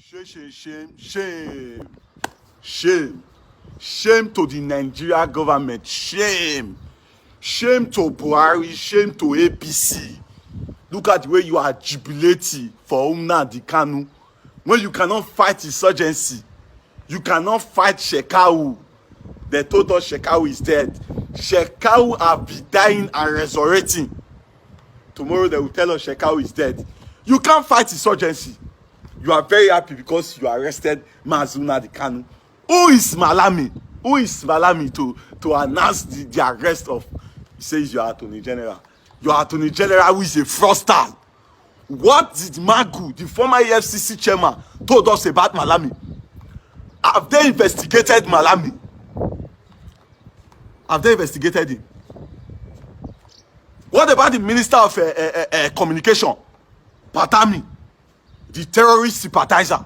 Shame. Shame to the Nigeria government. Shame to Buhari. Shame to APC. Look at the way you are jubilating for Nnamdi Kanu when you cannot fight insurgency. You cannot fight Shekau. They told us Shekau is dead. Shekau have been dying and resurrecting. Tomorrow they will tell us Shekau is dead. You can't fight insurgency. You are very happy because you arrested Mazi Nnamdi Kanu. Who is Malami? Who is Malami to announce the arrest of? He says you are Attorney General. Your Attorney General who is a fraudster. What did Magu, the former EFCC chairman, told us about Malami? Have they investigated Malami? Have they investigated him? What about the Minister of Communication, Patami, the terrorist sympathizer?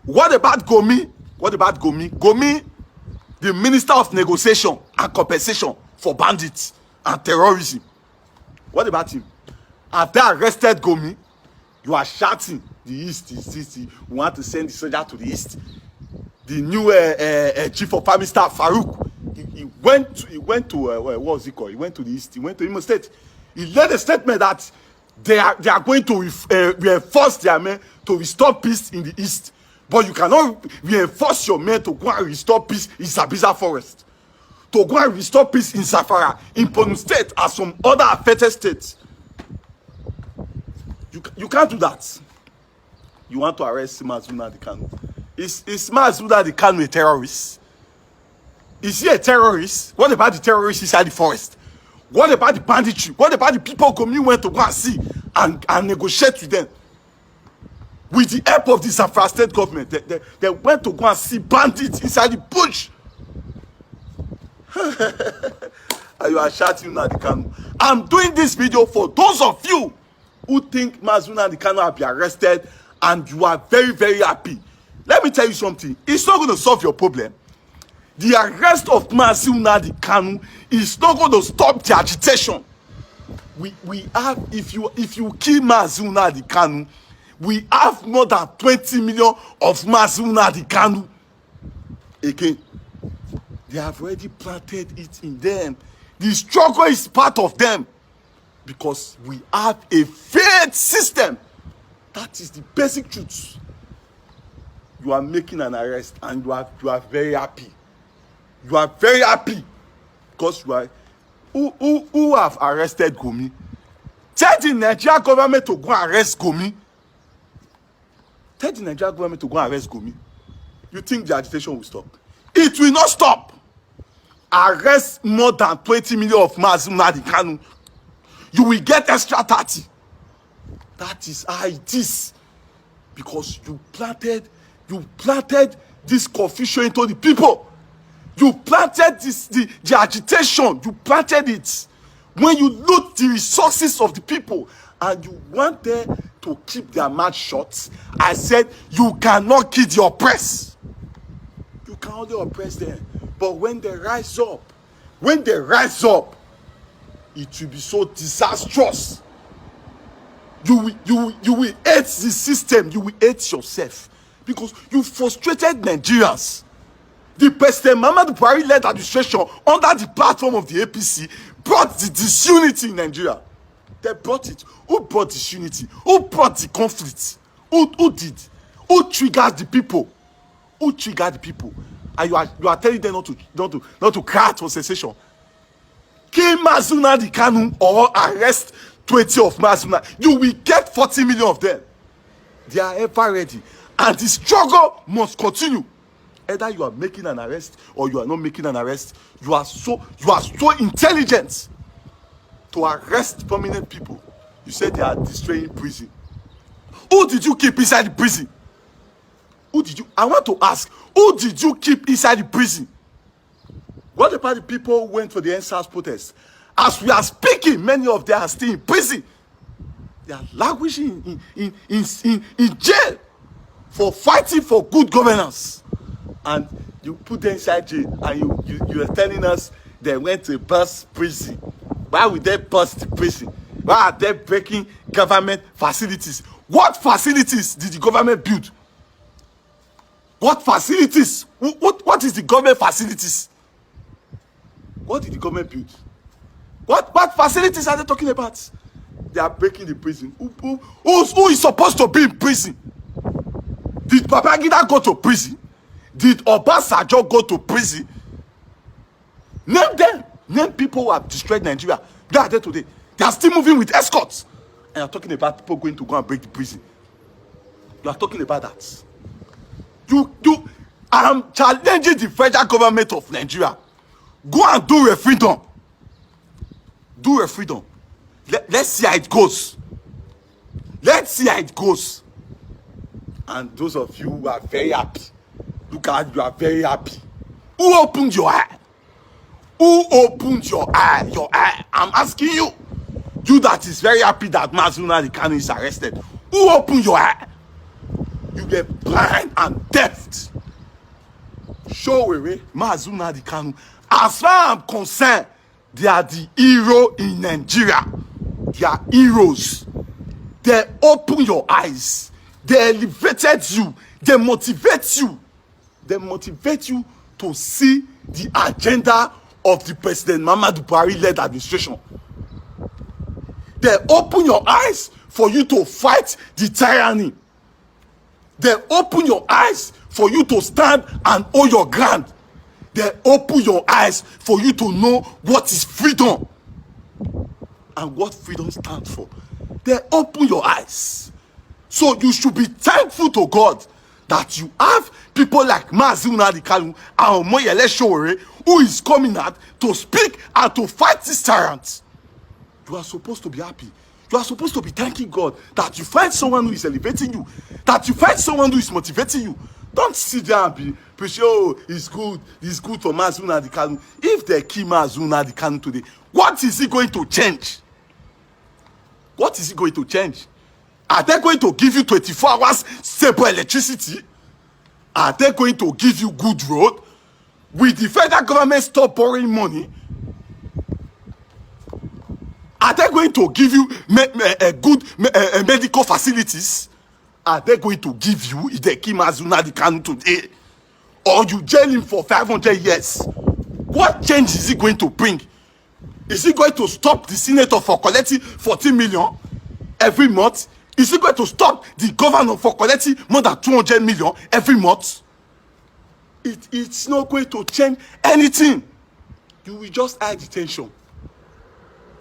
What about Gomi? Gomi, the Minister of Negotiation and Compensation for Bandits and Terrorism. What about him? Have they arrested Gomi? You are shouting the East. We want to send the soldier to the East. The new Chief of Army Staff Farouk. He went to what was it called? He went to the East. He went to Imo State. He led a statement that they are going to reinforce their men to restore peace in the East. But you cannot reinforce your men to go and restore peace in Sabiza Forest, to go and restore peace in Safara, in Borno State, and some other affected states. You can't do that. You want to arrest Mazi Nnamdi Kanu. Is Mazi Nnamdi Kanu a terrorist? Is he a terrorist? What about the terrorists inside the forest? What about the banditry? What about the people Gomi went to go and see and negotiate with them? With the help of the Zamfara state government, they went to go and see bandits inside the bush. And you are shouting Nnamdi Kanu. I'm doing this video for those of you who think Mazi Nnamdi Kanu will be arrested and you are very, very happy. Let me tell you something. It's not going to solve your problem. The arrest of Mazi Nnamdi Kanu is not going to stop the agitation. We have, if you kill Mazi Nnamdi Kanu, we have more than 20 million of Mazi Nnamdi Kanu. Again, they have already planted it in them. The struggle is part of them because we have a failed system. That is the basic truth. You are making an arrest and you are very happy. You are very happy because you are who have arrested Gomi. Tell the Nigerian government to go and arrest Gomi. Tell the Nigerian government to go and arrest Gomi. You think the agitation will stop? It will not stop. Arrest more than 20 million of Mazi Nnamdi Kanu. You will get extra 30. That is how it is. Because you planted this confusion into the people. You planted the agitation. You planted it. When you loot the resources of the people and you want them to keep their mouth shut, I said you cannot kill the oppressed. You can only oppress them. But when they rise up, it will be so disastrous. You will hate the system. You will hate yourself because you frustrated Nigerians. The President Muhammadu Buhari led administration under the platform of the APC brought the disunity in Nigeria. They brought it. Who brought disunity? Who brought the conflict? Who did? Who triggered the people? Who triggered the people? And you are telling them not to cry for cessation. Kill Mazi Nnamdi Kanu or arrest 20 of Mazi Nnamdi. You will get 40 million of them. They are ever ready. And the struggle must continue. Either you are making an arrest or you are not making an arrest. You are so intelligent to arrest prominent people. You said they are destroying prison. Who did you keep inside the prison? I want to ask, who did you keep inside the prison? What about the people who went for the NSAS protest? As we are speaking, many of them are still in prison. They are languishing in jail for fighting for good governance. And you put them inside jail and you are telling us they went to burst prison. Why would they burst the prison? Why are they breaking government facilities? What facilities did the government build? What facilities? What is the government facilities? What did the government build? What facilities are they talking about? They are breaking the prison. Who is supposed to be in prison? Did Babangida go to prison? Did Obasanjo go to prison? Name them. Name people who have destroyed Nigeria. They are there today. They are still moving with escorts. And you're talking about people going to go and break the prison. You are talking about that. I am challenging the federal government of Nigeria. Go and do referendum. Do referendum. Let's see how it goes. Let's see how it goes. And those of you who are very happy, look at you are very happy. Who opened your eye? Who opened your eye? Your eye. I'm asking you. You that is very happy that Mazi Nnamdi Kanu is arrested. Who opened your eye? You get blind and deaf. Show away Mazi Nnamdi Kanu. As far as I'm concerned, they are the hero in Nigeria. They are heroes. They open your eyes. They elevated you. They motivate you. They motivate you to see the agenda of the President Muhammadu Buhari-led administration. They open your eyes for you to fight the tyranny. They open your eyes for you to stand and hold your ground. They open your eyes for you to know what is freedom and what freedom stands for. They open your eyes. So you should be thankful to God that you have people like Mazi Nnamdi Kanu and Omoyele Sowore who is coming out to speak and to fight these tyrants. You are supposed to be happy. You are supposed to be thanking God that you find someone who is elevating you, that you find someone who is motivating you. Don't sit there and be preaching, oh, it's good for Mazi Nnamdi Kanu. If they kill Mazi Nnamdi Kanu today, what is he going to change? What is he going to change? Are they going to give you 24 hours stable electricity? Are they going to give you good road? Will the federal government stop borrowing money? Are they going to give you good medical facilities? Are they going to give you if they kill Mazi Nnamdi Kanu today? Or you jail him for 500 years? What change is he going to bring? Is he going to stop the senator for collecting 14 million every month? Is he going to stop the governor for collecting more than 200 million every month? It's not going to change anything. You will just hide the tension.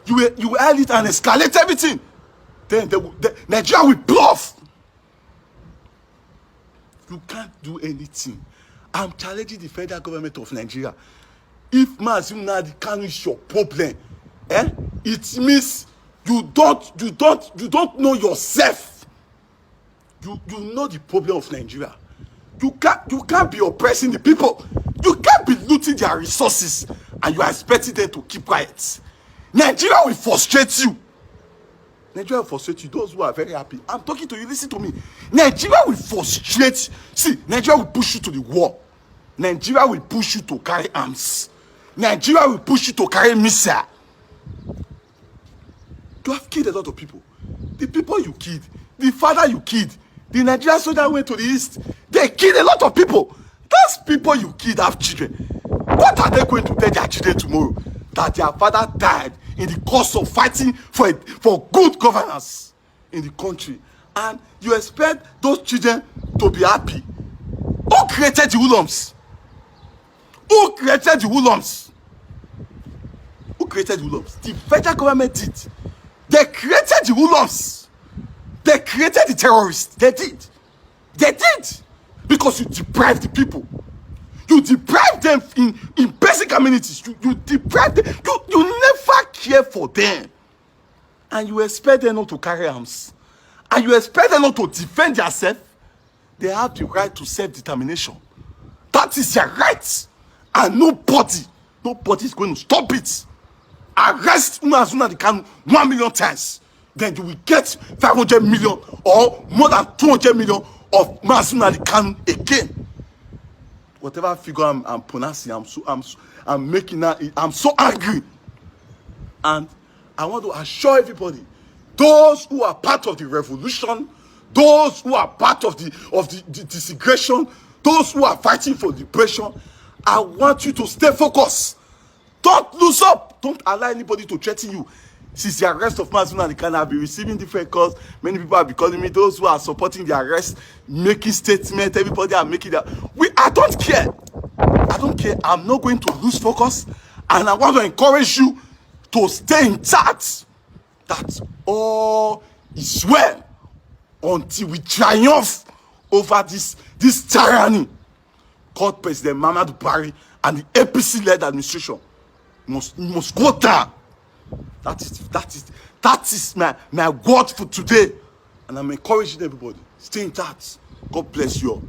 You will hide it and escalate everything. Then Nigeria will bluff. You can't do anything. I'm challenging the federal government of Nigeria. If Mazi Nnamdi Kanu is your problem, it means you don't know yourself. You know the problem of Nigeria. You can't be oppressing the people. You can't be looting their resources and you are expecting them to keep quiet. Nigeria will frustrate you. Nigeria will frustrate you. Those who are very happy. I'm talking to you. Listen to me. Nigeria will frustrate. See, Nigeria will push you to the war. Nigeria will push you to carry arms. Nigeria will push you to carry missile. You have killed a lot of people. The people you killed, the father you killed, the Nigerian soldier went to the east. They killed a lot of people. Those people you killed have children. What are they going to tell their children tomorrow? That their father died in the course of fighting for good governance in the country. And you expect those children to be happy. Who created the hoodlums? Who created the hoodlums? Who created the hoodlums? The federal government did. They created the hoodlums. They created the terrorists. They did. They did. Because you deprived the people. You deprive them in basic amenities. You deprive them. You never care for them. And you expect them not to carry arms. And you expect them not to defend themselves. They have the right to self-determination. That is their right. And nobody is going to stop it. Arrest Mazi Nnamdi Kanu 1 million times. Then you will get 500 million or more than 200 million of Mazi Nnamdi Kanu again. Whatever figure I'm pronouncing, I'm making that. I'm so angry. And I want to assure everybody, those who are part of the revolution, those who are part of the disintegration, those who are fighting for liberation, I want you to stay focused. Don't lose up. Don't allow anybody to threaten you. Since the arrest of Mazi Nnamdi Kanu, I've been receiving different calls. Many people have been calling me. Those who are supporting the arrest, making statements. Everybody are making that. I don't care. I don't care. I'm not going to lose focus, and I want to encourage you to stay intact. That all is well until we triumph over this tyranny called President Muhammadu Buhari and the APC-led administration. Must go down. That is my word for today, and I'm encouraging everybody. Stay intact. God bless you all.